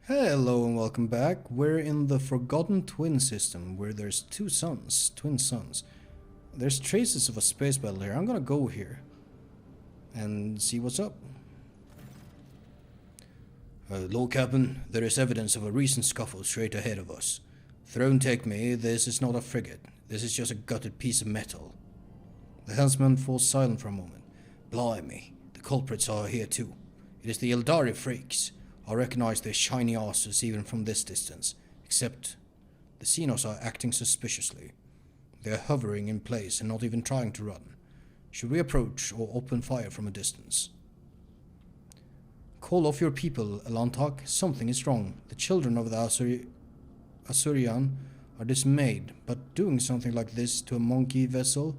Hello and welcome back. We're in the Forgotten Twin system where there's twin suns. There's traces of a space battle here. I'm gonna go here and see what's up. Lord Captain, there is evidence of a recent scuffle straight ahead of us. Throne take me, this is not a frigate. This is just a gutted piece of metal. The helmsman falls silent for a moment. Blimey, the culprits are here too. It is the Eldar freaks. I recognize their shiny asses even from this distance, except the Xenos are acting suspiciously. They are hovering in place and not even trying to run. Should we approach or open fire from a distance? Call off your people, Elantok. Something is wrong. The children of the Asurian are dismayed, but doing something like this to a monkey vessel?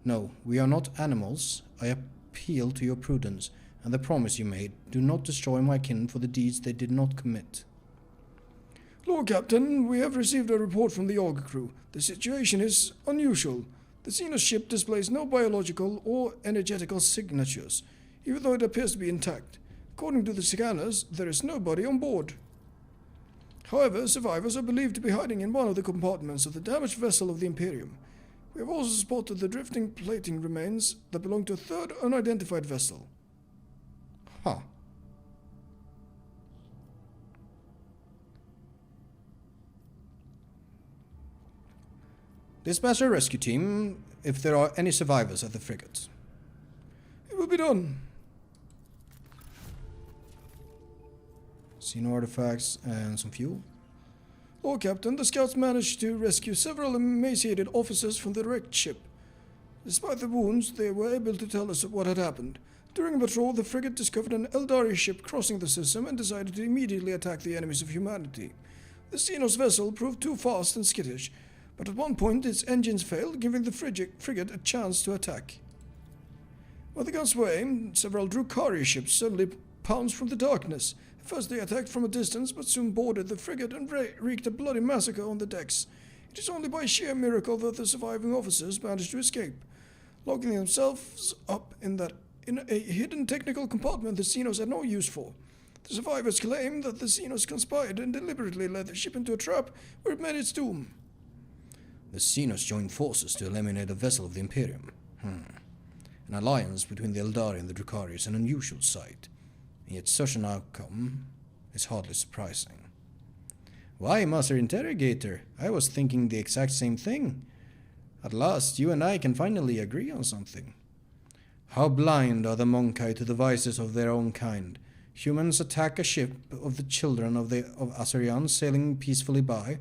No, we are not animals. I appeal to your prudence and the promise you made. Do not destroy my kin for the deeds they did not commit. Lord Captain, we have received a report from the Auger crew. The situation is unusual. The Xenos ship displays no biological or energetical signatures, even though it appears to be intact. According to the scanners, there is nobody on board. However, survivors are believed to be hiding in one of the compartments of the damaged vessel of the Imperium. We have also spotted the drifting plating remains that belong to a third unidentified vessel. Huh. Dispatch a rescue team if there are any survivors at the frigate. It will be done. See no artifacts and some fuel. Lord Captain, the scouts managed to rescue several emaciated officers from the wrecked ship. Despite the wounds, they were able to tell us what had happened. During a patrol, the frigate discovered an Eldari ship crossing the system and decided to immediately attack the enemies of humanity. The Xenos vessel proved too fast and skittish, but at one point its engines failed, giving the frigate a chance to attack. When the guns were aimed, several Drukhari ships suddenly pounced from the darkness. At first they attacked from a distance, but soon boarded the frigate and wreaked a bloody massacre on the decks. It is only by sheer miracle that the surviving officers managed to escape. Locking themselves up in a hidden technical compartment the Xenos had no use for. The survivors claim that the Xenos conspired and deliberately led the ship into a trap where it met its doom. The Xenos joined forces to eliminate a vessel of the Imperium. An alliance between the Eldar and the Drukhari is an unusual sight, and yet such an outcome is hardly surprising. Why, Master Interrogator? I was thinking the exact same thing. At last, you and I can finally agree on something. How blind are the Monkai to the vices of their own kind. Humans attack a ship of the children of Asurian sailing peacefully by,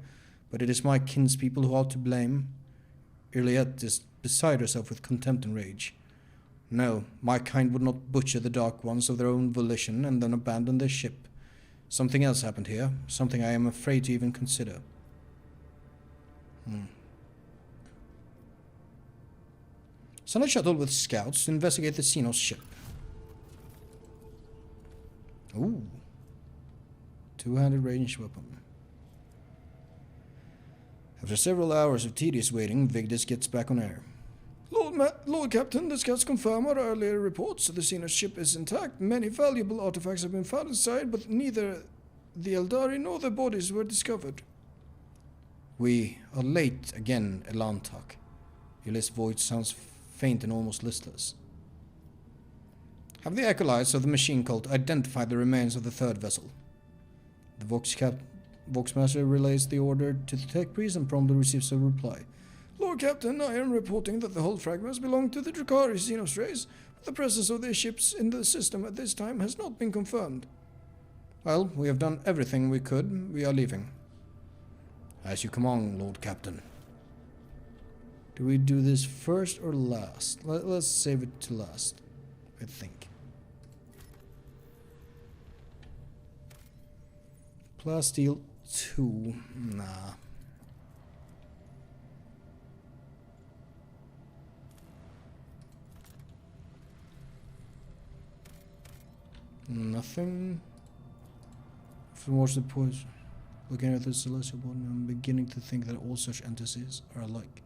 but it is my kinspeople who are to blame. Iliette is beside herself with contempt and rage. No, my kind would not butcher the Dark Ones of their own volition and then abandon their ship. Something else happened here, something I am afraid to even consider. Send a shuttle with scouts to investigate the Xenos ship. Ooh. Two-handed ranged weapon. After several hours of tedious waiting, Vigdis gets back on air. Lord Captain, the scouts confirm our earlier reports. The Xenos ship is intact. Many valuable artifacts have been found inside, but neither the Eldari nor their bodies were discovered. We are late again, Elantok. Yllis' voice sounds faint and almost listless. Have the acolytes of the machine cult identified the remains of the third vessel? The Voxmaster relays the order to the tech priest and promptly receives a reply. Lord Captain, I am reporting that the hull fragments belong to the Drukhari Xenos race, but the presence of their ships in the system at this time has not been confirmed. Well, we have done everything we could. We are leaving. As you command, Lord Captain. Do we do this first or last? Let's save it to last, I think. Plasteel 2. Nah. Nothing. From what's the point? Looking at the celestial body, I'm beginning to think that all such entities are alike.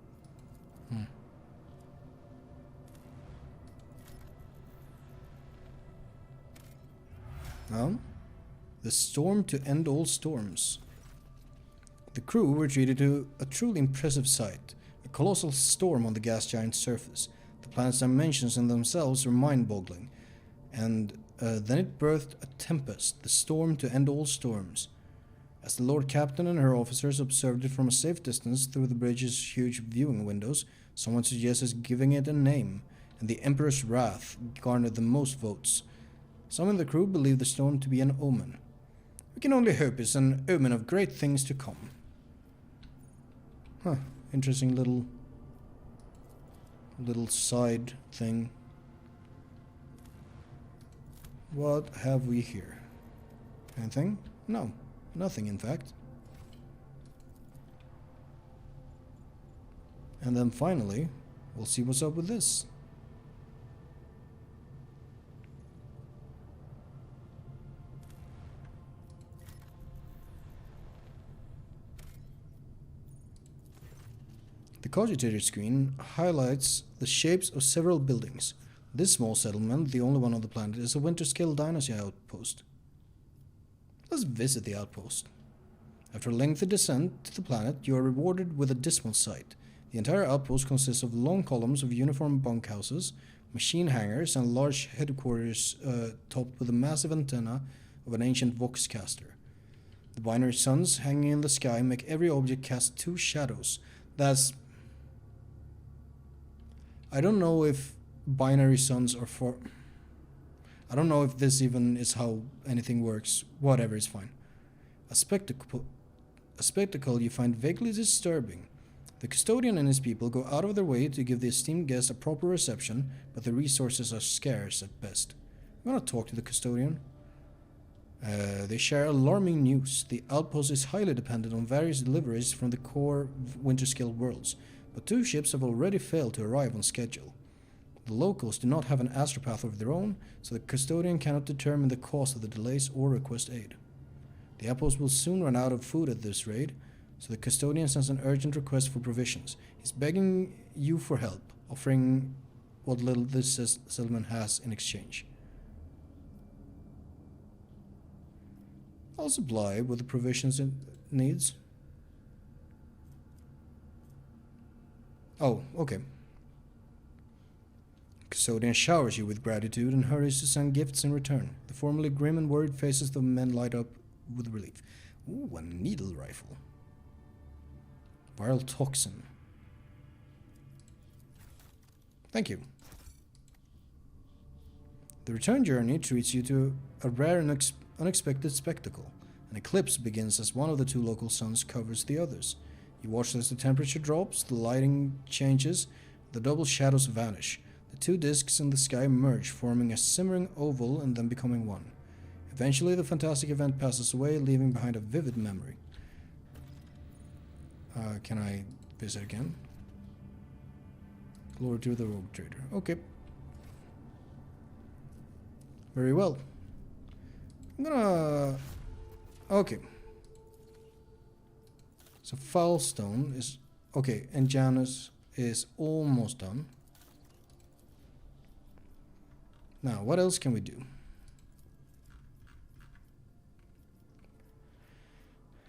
Well, The storm to end all storms. The crew were treated to a truly impressive sight. A colossal storm on the gas giant's surface. The planet's dimensions in themselves were mind-boggling. And then it birthed a tempest, the storm to end all storms. As the Lord Captain and her officers observed it from a safe distance through the bridge's huge viewing windows, someone suggested giving it a name, and the Emperor's wrath garnered the most votes. Some in the crew believed the storm to be an omen. We can only hope it's an omen of great things to come. Huh, interesting little side thing. What have we here? Anything? No, nothing in fact. And then finally, we'll see what's up with this. The cogitator screen highlights the shapes of several buildings. This small settlement, the only one on the planet, is a winter-scale dynasty outpost. Let's visit the outpost. After a lengthy descent to the planet, you are rewarded with a dismal sight. The entire outpost consists of long columns of uniform bunkhouses, machine hangars, and large headquarters topped with a massive antenna of an ancient voxcaster. The binary suns hanging in the sky make every object cast two shadows. I don't know if binary suns are for... I don't know if this even is how anything works. Whatever, it's fine. A spectacle you find vaguely disturbing. The custodian and his people go out of their way to give the esteemed guest a proper reception, but the resources are scarce at best. I'm gonna talk to the custodian. They share alarming news. The outpost is highly dependent on various deliveries from the core winter-scale worlds, but 2 ships have already failed to arrive on schedule. The locals do not have an astropath of their own, so the custodian cannot determine the cause of the delays or request aid. The outpost will soon run out of food at this raid, so the custodian sends an urgent request for provisions. He's begging you for help, offering what little this settlement has in exchange. I'll supply with the provisions it needs. Oh, okay. Custodian showers you with gratitude and hurries to send gifts in return. The formerly grim and worried faces of the men light up with relief. Ooh, a needle rifle. Viral toxin. Thank you. The return journey treats you to a rare and unexpected spectacle. An eclipse begins as one of the 2 local suns covers the others. You watch as the temperature drops, the lighting changes, the double shadows vanish. The 2 disks in the sky merge, forming a simmering oval and then becoming one. Eventually, the fantastic event passes away, leaving behind a vivid memory. Can I visit again? Glory to the rogue trader. Okay. Very well. I'm gonna... Okay. So Foulstone is... Okay, and Janus is almost done. Now, what else can we do?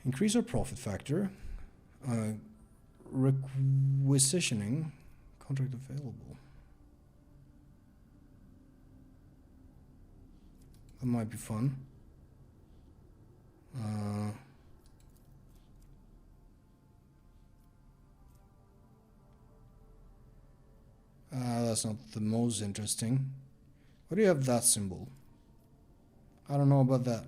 Increase our profit factor. Requisitioning. Contract available. That might be fun. That's not the most interesting. Why do you have that symbol? I don't know about that.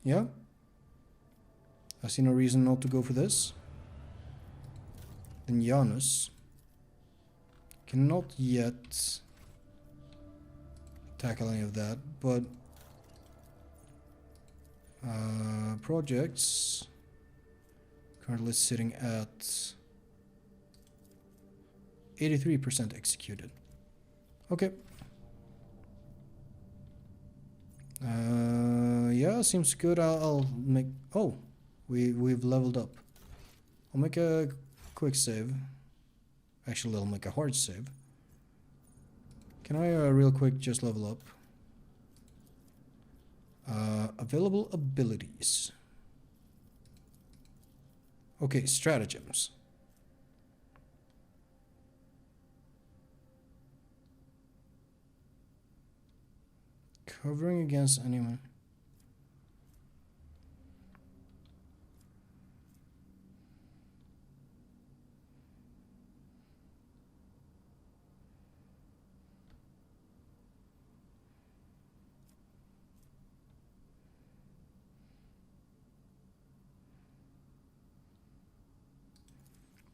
Yeah? I see no reason not to go for this. Then Janus cannot yet tackle any of that, but projects currently sitting at 83% executed. Okay. Yeah, seems good. I'll make... Oh, we've leveled up. I'll make a quick save. Actually, I'll make a hard save. Can I real quick just level up? Available abilities. Okay, stratagems. Covering against anyone.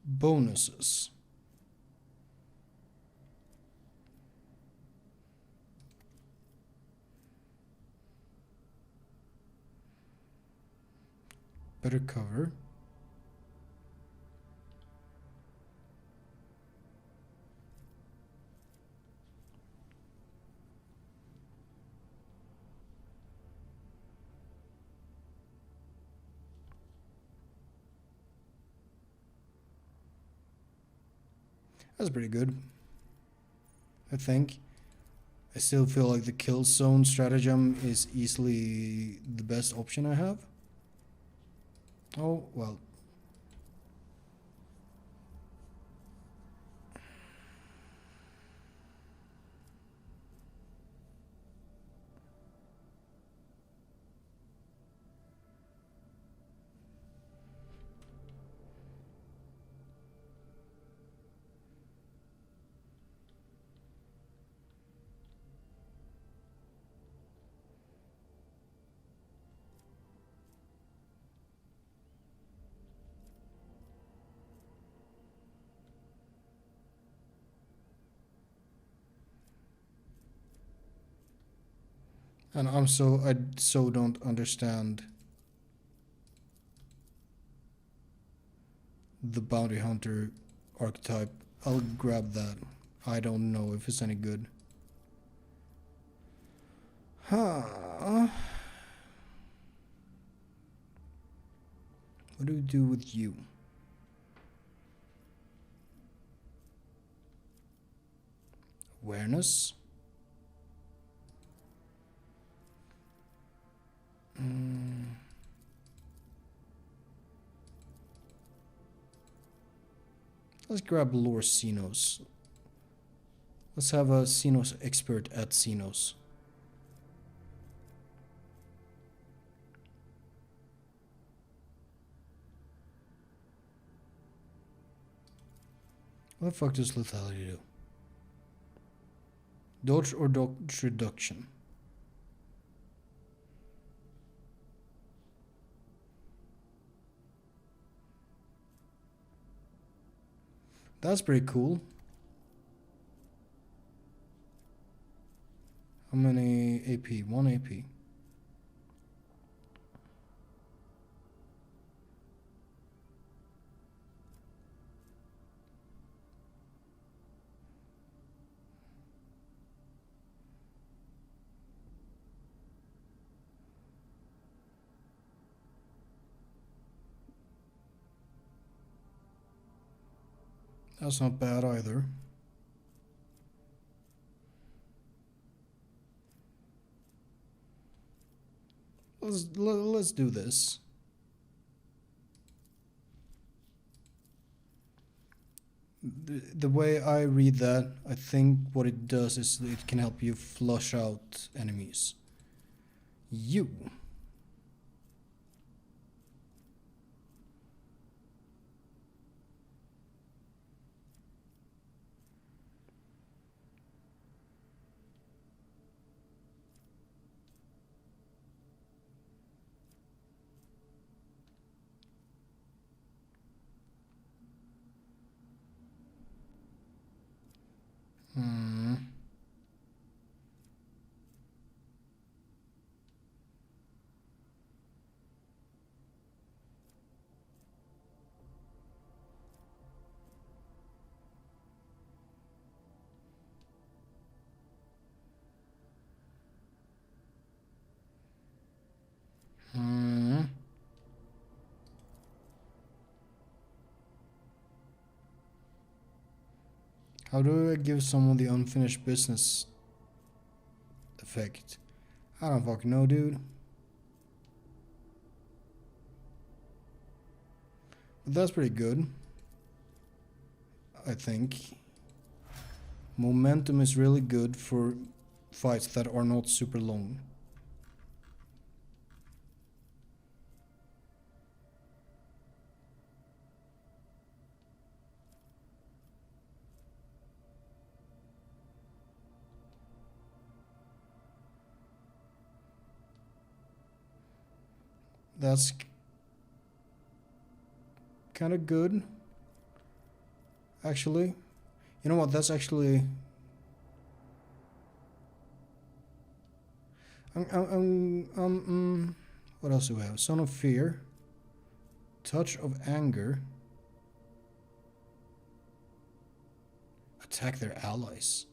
Bonuses. Better cover. That's pretty good, I think. I still feel like the kill zone stratagem is easily the best option I have. Oh, well. And I so don't understand the bounty hunter archetype. I'll grab that. I don't know if it's any good. Huh. What do we do with you? Awareness. Let's grab Lore Xenos. Let's have a Xenos expert at Xenos. What the fuck does lethality do? Dodge or dodge reduction? That's pretty cool. How many AP? 1 AP. That's not bad either. Let's do this. The way I read that, I think what it does is it can help you flush out enemies. You. How do I give someone the unfinished business effect? I don't fucking know, dude. But that's pretty good. I think. Momentum is really good for fights that are not super long. That's kind of good, actually. You know what? That's actually. What else do we have? Son of Fear, Touch of Anger, Attack their allies.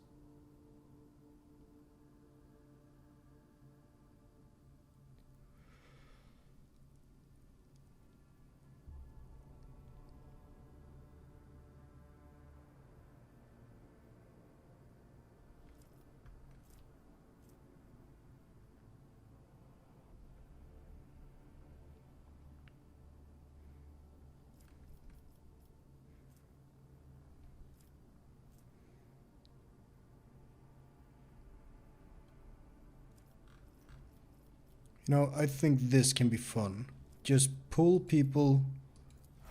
You know, I think this can be fun. Just pull people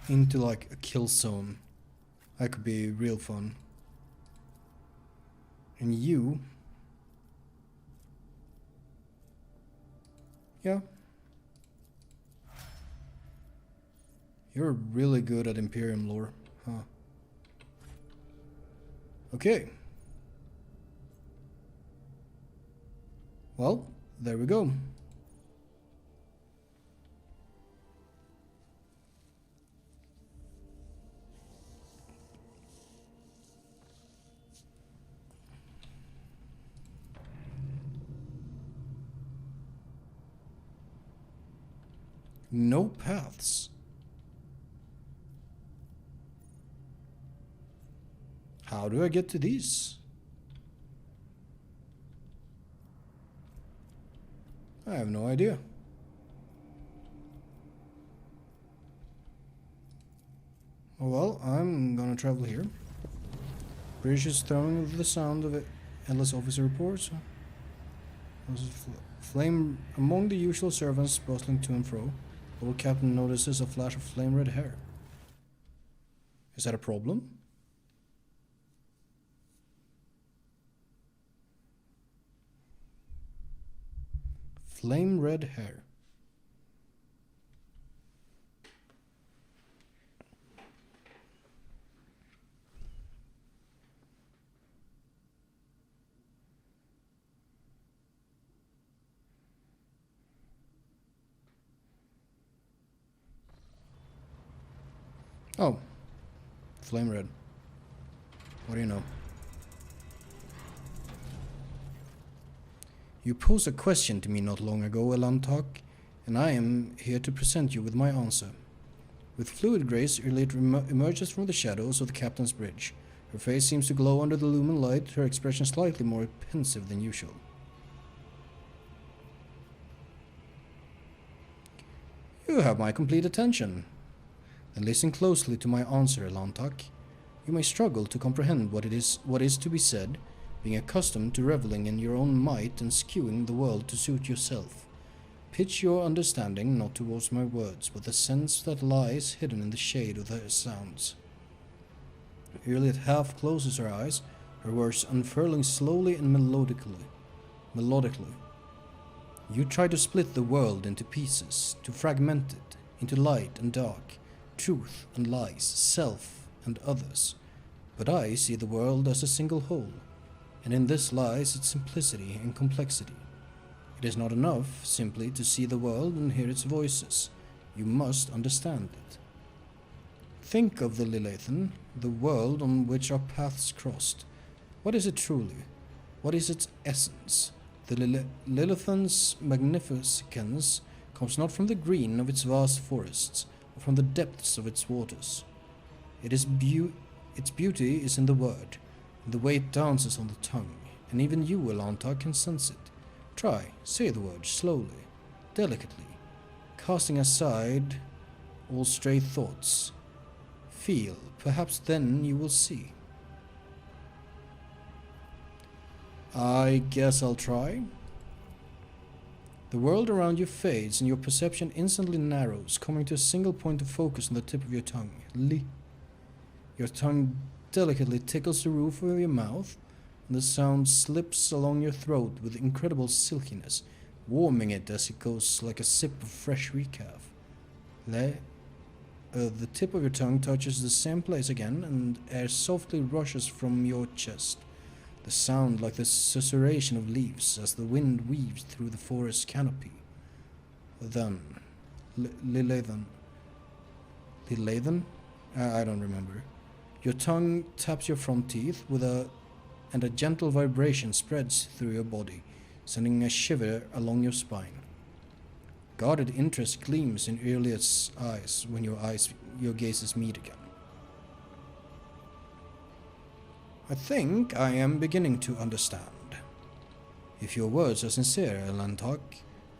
into like a kill zone. That could be real fun. And you... Yeah. You're really good at Imperium lore, huh? Okay. Well, there we go. No paths. How do I get to these? I have no idea. Oh well, I'm gonna travel here. British is throwing with the sound of it. Endless officer reports. Flame among the usual servants bustling to and fro. The old captain notices a flash of flame red hair. Is that a problem? Flame red hair. Oh, flame red. What do you know? You posed a question to me not long ago, Elantok, and I am here to present you with my answer. With fluid grace, Erlit emerges from the shadows of the captain's bridge. Her face seems to glow under the lumen light, her expression slightly more pensive than usual. You have my complete attention. Then listen closely to my answer, Elantok. You may struggle to comprehend what is to be said, being accustomed to reveling in your own might and skewing the world to suit yourself. Pitch your understanding not towards my words, but the sense that lies hidden in the shade of their sounds. Erlit half closes her eyes, her words unfurling slowly and melodically. You try to split the world into pieces, to fragment it into light and dark, truth and lies, self and others. But I see the world as a single whole, and in this lies its simplicity and complexity. It is not enough simply to see the world and hear its voices. You must understand it. Think of the Lilithan, the world on which our paths crossed. What is it truly? What is its essence? The Lilithan's magnificence comes not from the green of its vast forests, or from the depths of its waters. Its beauty is in the word. The weight dances on the tongue, and even you, Elanta, can sense it. Try, say the word slowly, delicately, casting aside all stray thoughts. Feel, perhaps then you will see. I guess I'll try. The world around you fades and your perception instantly narrows, coming to a single point of focus on the tip of your tongue. Li. Your tongue delicately tickles the roof of your mouth, and the sound slips along your throat with incredible silkiness, warming it as it goes like a sip of fresh recalf. The tip of your tongue touches the same place again, and air softly rushes from your chest. The sound like the susurration of leaves as the wind weaves through the forest canopy. Then, Lilathan? I don't remember. Your tongue taps your front teeth and a gentle vibration spreads through your body, sending a shiver along your spine. Guarded interest gleams in Iliad's eyes when your gazes meet again. I think I am beginning to understand. If your words are sincere, Elantok,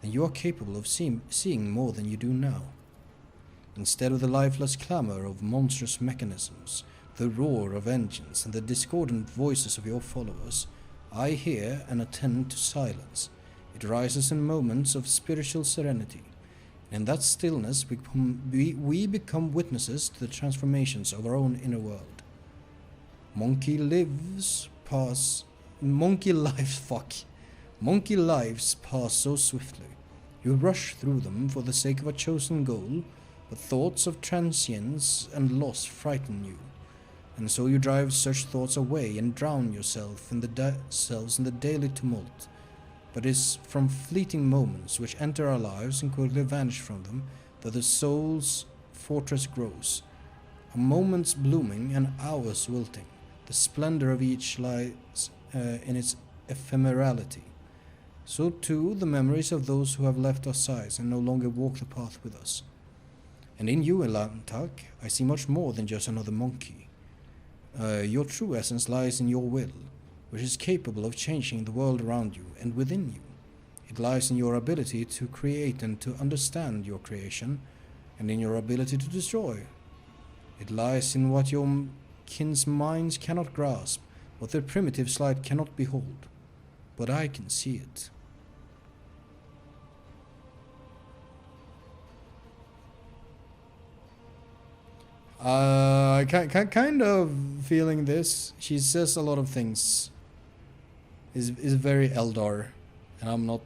then you are capable of seeing more than you do now. Instead of the lifeless clamor of monstrous mechanisms, the roar of engines, and the discordant voices of your followers, I hear and attend to silence. It rises in moments of spiritual serenity. In that stillness, we become witnesses to the transformations of our own inner world. Monkey lives pass so swiftly. You rush through them for the sake of a chosen goal, but thoughts of transience and loss frighten you. And so you drive such thoughts away and drown yourselves in the daily tumult. But it is from fleeting moments which enter our lives and quickly vanish from them that the soul's fortress grows. A moment's blooming and hours wilting. The splendor of each lies in its ephemerality. So too the memories of those who have left our sides and no longer walk the path with us. And in you, Elantak, I see much more than just another monkey. Your true essence lies in your will, which is capable of changing the world around you and within you. It lies in your ability to create and to understand your creation, and in your ability to destroy. It lies in what your kin's minds cannot grasp, what their primitive sight cannot behold. But I can see it. I kind of feeling this. She says a lot of things. Is very Eldar, and I'm not.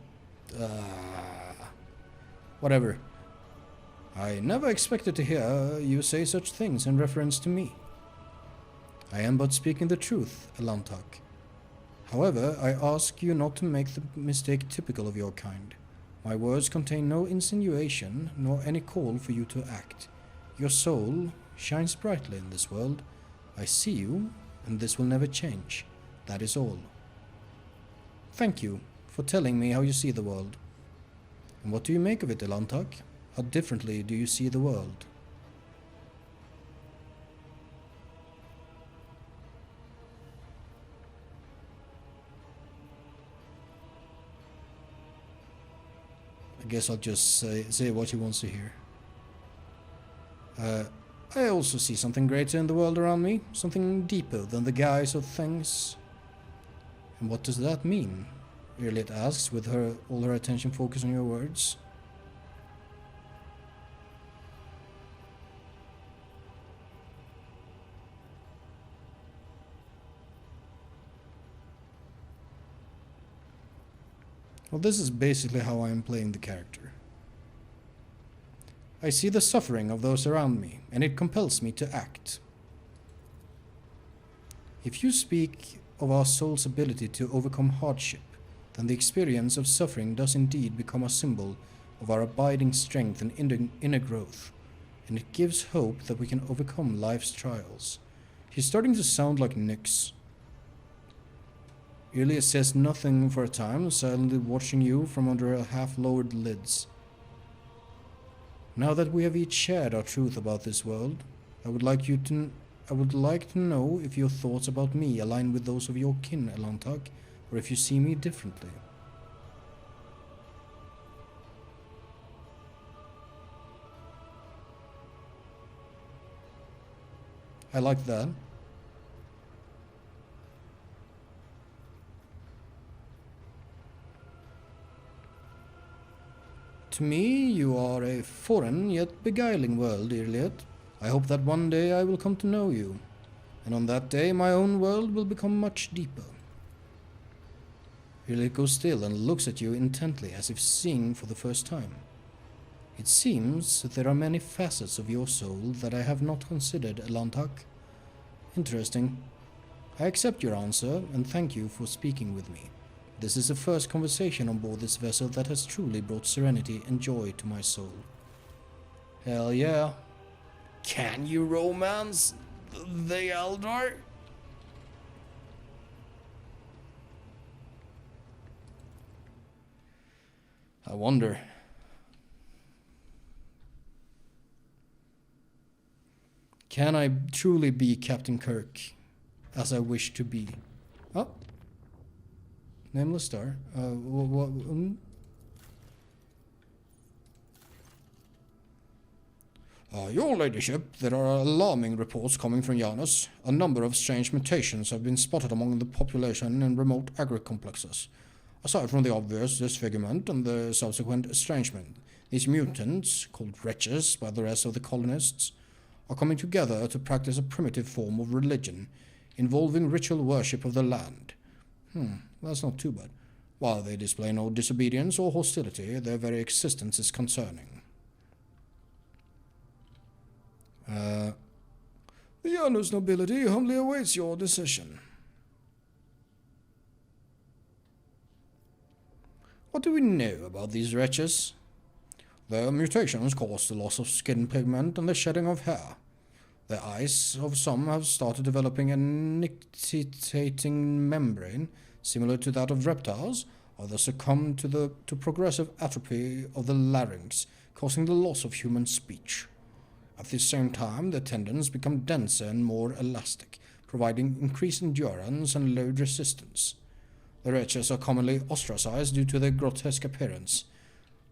Whatever. I never expected to hear you say such things in reference to me. I am but speaking the truth, Elantak. However, I ask you not to make the mistake typical of your kind. My words contain no insinuation, nor any call for you to act. Your soul shines brightly in this world. I see you, and this will never change. That is all. Thank you for telling me how you see the world. And what do you make of it, Elantak? How differently do you see the world? I guess I'll just say what he wants to hear. I also see something greater in the world around me, something deeper than the guise of things. And what does that mean? Iliad asks, with all her attention focused on your words. Well, this is basically how I am playing the character. I see the suffering of those around me, and it compels me to act. If you speak of our soul's ability to overcome hardship, then the experience of suffering does indeed become a symbol of our abiding strength and inner growth, and it gives hope that we can overcome life's trials. She's starting to sound like Nyx. Iliad says nothing for a time, silently watching you from under her half-lowered lids. Now that we have each shared our truth about this world, I would like you to I would like to know if your thoughts about me align with those of your kin, Elantak, or if you see me differently. I like that. To me, you are a foreign yet beguiling world, Irliet. I hope that one day I will come to know you, and on that day my own world will become much deeper. Irliet goes still and looks at you intently, as if seeing for the first time. It seems that there are many facets of your soul that I have not considered, Elantak. Interesting. I accept your answer, and thank you for speaking with me. This is the first conversation on board this vessel that has truly brought serenity and joy to my soul. Hell yeah. Can you romance the Eldar? I wonder. Can I truly be Captain Kirk, as I wish to be? Oh. Nameless star. Your ladyship, there are alarming reports coming from Janus. A number of strange mutations have been spotted among the population in remote agri-complexes. Aside from the obvious disfigurement and the subsequent estrangement, these mutants, called wretches by the rest of the colonists, are coming together to practice a primitive form of religion, involving ritual worship of the land. That's not too bad. While they display no disobedience or hostility, their very existence is concerning. The Janus nobility humbly awaits your decision. What do we know about these wretches? Their mutations cause the loss of skin pigment and the shedding of hair. The eyes of some have started developing a nictitating membrane similar to that of reptiles. Others succumb to progressive atrophy of the larynx, causing the loss of human speech. At the same time, the tendons become denser and more elastic, providing increased endurance and load resistance. The wretches are commonly ostracized due to their grotesque appearance.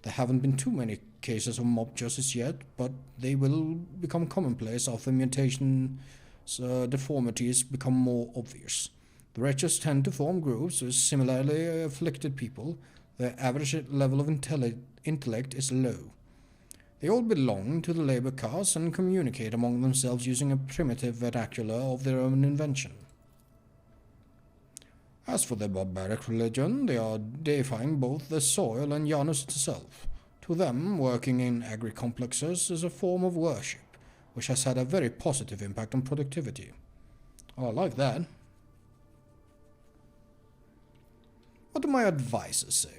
There haven't been too many cases of mob justice yet, but they will become commonplace after mutation deformities become more obvious. The wretches tend to form groups with similarly afflicted people. Their average level of intellect is low. They all belong to the labor caste and communicate among themselves using a primitive vernacular of their own invention. As for their barbaric religion, they are deifying both the soil and Janus itself. To them, working in agri-complexes is a form of worship, which has had a very positive impact on productivity. Oh, I like that. What do my advisors say?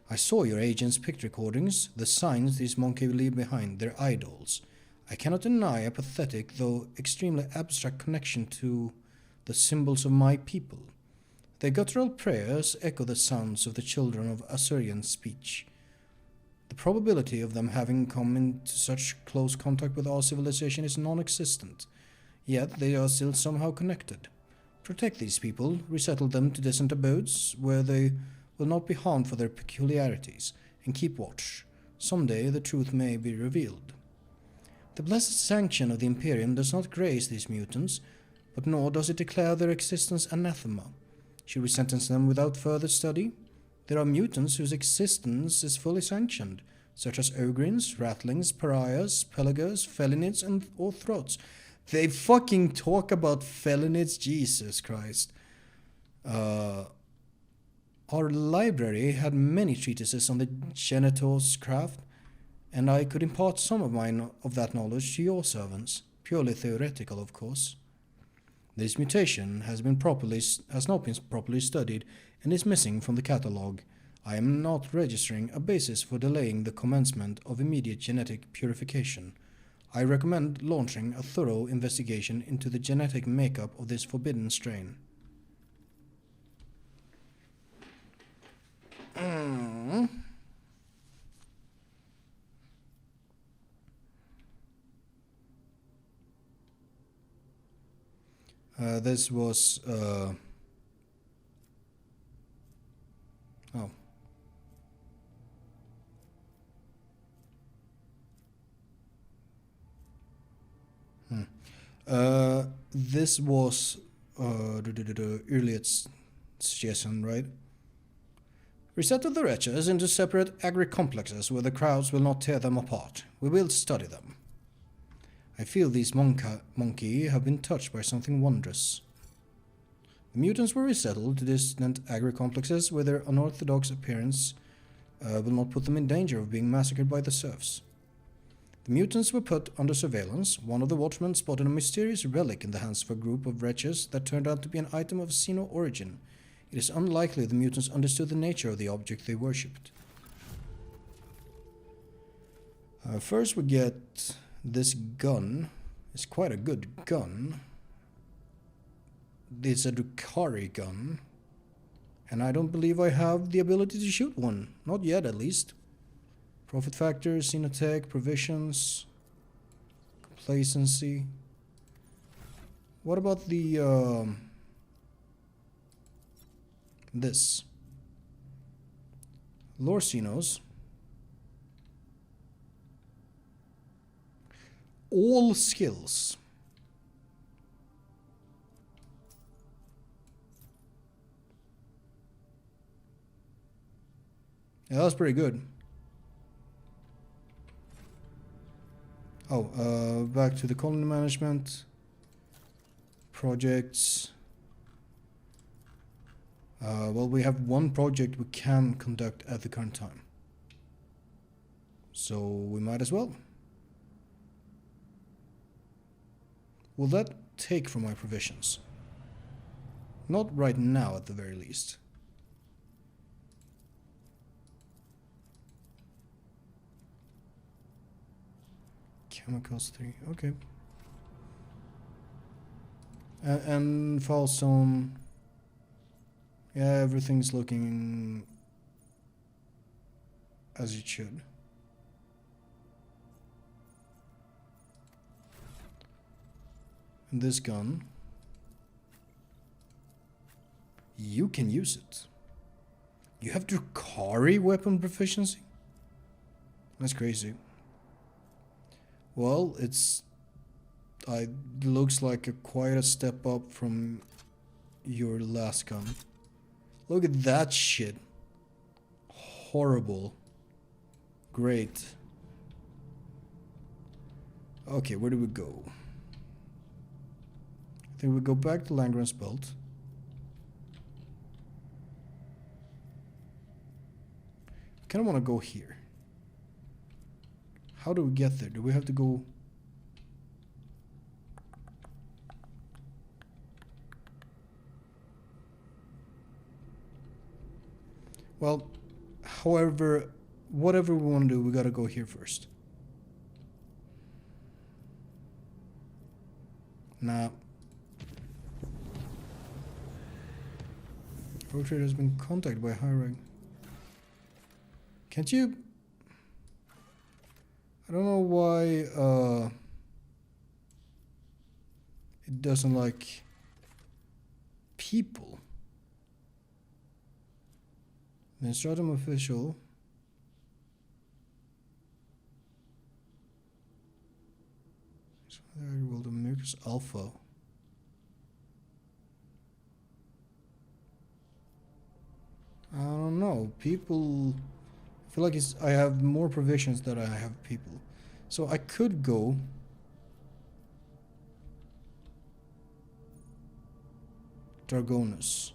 I saw your agent's pict recordings, the signs these monkeys leave behind, their idols. I cannot deny a pathetic, though extremely abstract connection to the symbols of my people. Their guttural prayers echo the sounds of the children of Assyrian speech. The probability of them having come into such close contact with our civilization is non-existent, yet they are still somehow connected. Protect these people, resettle them to decent abodes where they will not be harmed for their peculiarities, and keep watch. Someday the truth may be revealed. The blessed sanction of the Imperium does not grace these mutants, but nor does it declare their existence anathema. Should we sentence them without further study? There are mutants whose existence is fully sanctioned, such as Ogrins, Rattlings, Pariahs, Pelagers, Felinids, and or Throats. They fucking talk about Felinids, Jesus Christ. Our library had many treatises on the Genitor's craft, and I could impart some of that knowledge to your servants, purely theoretical, of course. This mutation has not been properly studied and is missing from the catalogue. I am not registering a basis for delaying the commencement of immediate genetic purification. I recommend launching a thorough investigation into the genetic makeup of this forbidden strain. This was... Oh. This was Urliet's suggestion, right? Resettle the wretches into separate agri-complexes where the crowds will not tear them apart. We will study them. I feel these monkey have been touched by something wondrous. The mutants were resettled to distant agri-complexes where their unorthodox appearance will not put them in danger of being massacred by the serfs. The mutants were put under surveillance. One of the watchmen spotted a mysterious relic in the hands of a group of wretches that turned out to be an item of Xeno origin. It is unlikely the mutants understood the nature of the object they worshipped. First we get this gun. It's quite a good gun. It's a Drukhari gun. And I don't believe I have the ability to shoot one. Not yet, at least. Profit factor, Xenotech, provisions, complacency. What about the this? Lore Xenos. All skills. Yeah, that's pretty good. Oh, back to the colony management. Projects. Well, we have one project we can conduct at the current time. So we might as well. Will that take from my provisions? Not right now, at the very least. Chemicals 3, okay. And fall zone. Yeah, everything's looking as it should. And this gun, you can use it. You have Drukhari weapon proficiency? That's crazy. Well, looks like quite a step up from your last gun. Look at that shit. Horrible. Great. Okay, where do we go? I think we go back to Langren's belt. I kind of want to go here. How do we get there? Do we have to go... Well, however, whatever we want to do, we gotta go here first. Nah. Road trader has been contacted by high rank. Can't you... I don't know why it doesn't like people. The Stratum official. Well, the Mucus Alpha. I don't know. People. I feel like I have more provisions than I have people. So I could go Dragonus.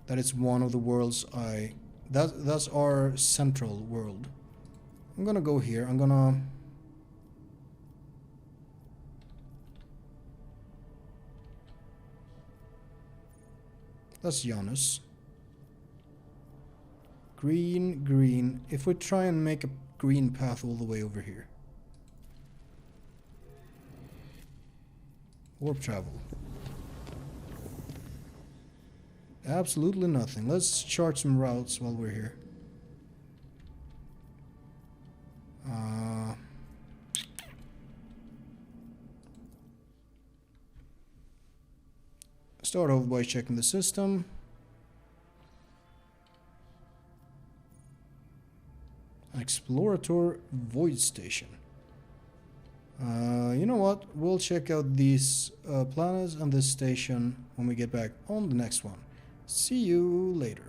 That is one of the worlds that's our central world. I'm gonna go here. I'm gonna that's Janus. Green, green. If we try and make a green path all the way over here. Warp travel. Absolutely nothing. Let's chart some routes while we're here. start off by checking the system. Explorator Void Station. You know what? We'll check out these planets and this station when we get back on the next one. See you later.